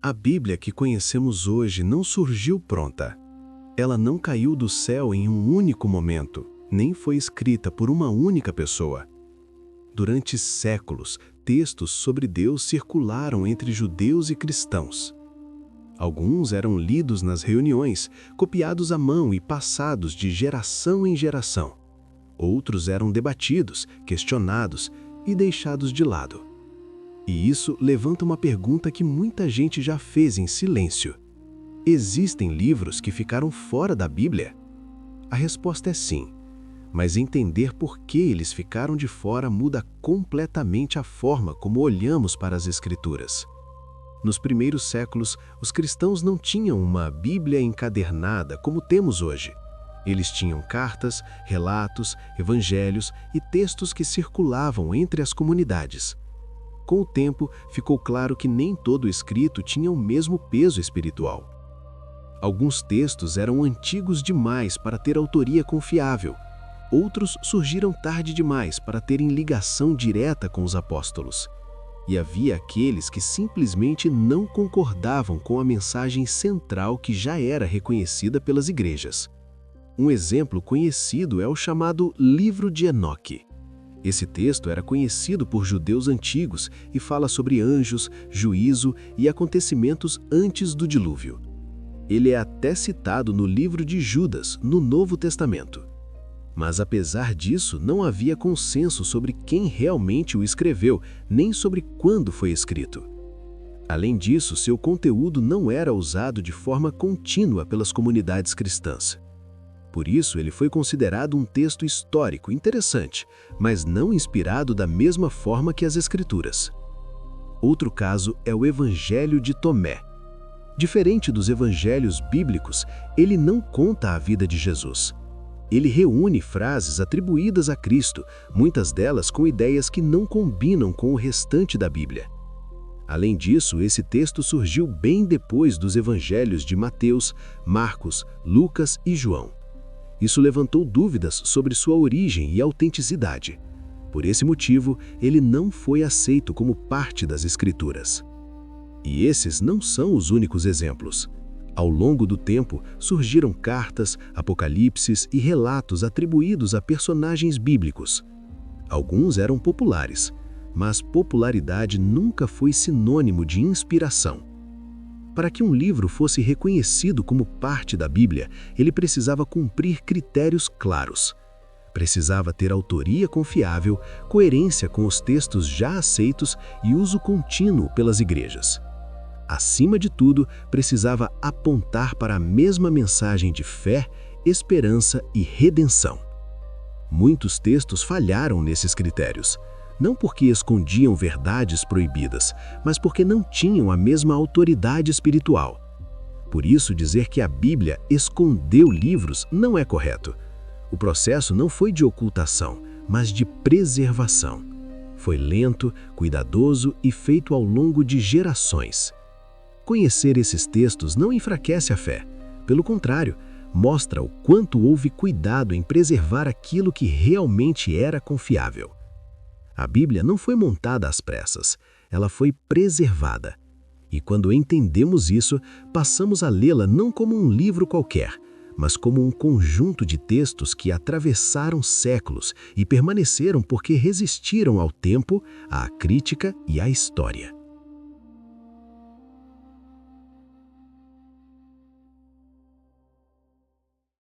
A Bíblia que conhecemos hoje não surgiu pronta. Ela não caiu do céu em um único momento, nem foi escrita por uma única pessoa. Durante séculos, textos sobre Deus circularam entre judeus e cristãos. Alguns eram lidos nas reuniões, copiados à mão e passados de geração em geração. Outros eram debatidos, questionados e deixados de lado. E isso levanta uma pergunta que muita gente já fez em silêncio. Existem livros que ficaram fora da Bíblia? A resposta é sim, mas entender por que eles ficaram de fora muda completamente a forma como olhamos para as Escrituras. Nos primeiros séculos, os cristãos não tinham uma Bíblia encadernada como temos hoje. Eles tinham cartas, relatos, evangelhos e textos que circulavam entre as comunidades. Com o tempo, ficou claro que nem todo o escrito tinha o mesmo peso espiritual. Alguns textos eram antigos demais para ter autoria confiável. Outros surgiram tarde demais para terem ligação direta com os apóstolos. E havia aqueles que simplesmente não concordavam com a mensagem central que já era reconhecida pelas igrejas. Um exemplo conhecido é o chamado Livro de Enoque. Esse texto era conhecido por judeus antigos e fala sobre anjos, juízo e acontecimentos antes do dilúvio. Ele é até citado no livro de Judas, no Novo Testamento. Mas apesar disso, não havia consenso sobre quem realmente o escreveu, nem sobre quando foi escrito. Além disso, seu conteúdo não era usado de forma contínua pelas comunidades cristãs. Por isso, ele foi considerado um texto histórico interessante, mas não inspirado da mesma forma que as Escrituras. Outro caso é o Evangelho de Tomé. Diferente dos evangelhos bíblicos, ele não conta a vida de Jesus. Ele reúne frases atribuídas a Cristo, muitas delas com ideias que não combinam com o restante da Bíblia. Além disso, esse texto surgiu bem depois dos evangelhos de Mateus, Marcos, Lucas e João. Isso levantou dúvidas sobre sua origem e autenticidade. Por esse motivo, ele não foi aceito como parte das Escrituras. E esses não são os únicos exemplos. Ao longo do tempo, surgiram cartas, apocalipses e relatos atribuídos a personagens bíblicos. Alguns eram populares, mas popularidade nunca foi sinônimo de inspiração. Para que um livro fosse reconhecido como parte da Bíblia, ele precisava cumprir critérios claros. Precisava ter autoria confiável, coerência com os textos já aceitos e uso contínuo pelas igrejas. Acima de tudo, precisava apontar para a mesma mensagem de fé, esperança e redenção. Muitos textos falharam nesses critérios. Não porque escondiam verdades proibidas, mas porque não tinham a mesma autoridade espiritual. Por isso, dizer que a Bíblia escondeu livros não é correto. O processo não foi de ocultação, mas de preservação. Foi lento, cuidadoso e feito ao longo de gerações. Conhecer esses textos não enfraquece a fé. Pelo contrário, mostra o quanto houve cuidado em preservar aquilo que realmente era confiável. A Bíblia não foi montada às pressas, ela foi preservada. E quando entendemos isso, passamos a lê-la não como um livro qualquer, mas como um conjunto de textos que atravessaram séculos e permaneceram porque resistiram ao tempo, à crítica e à história.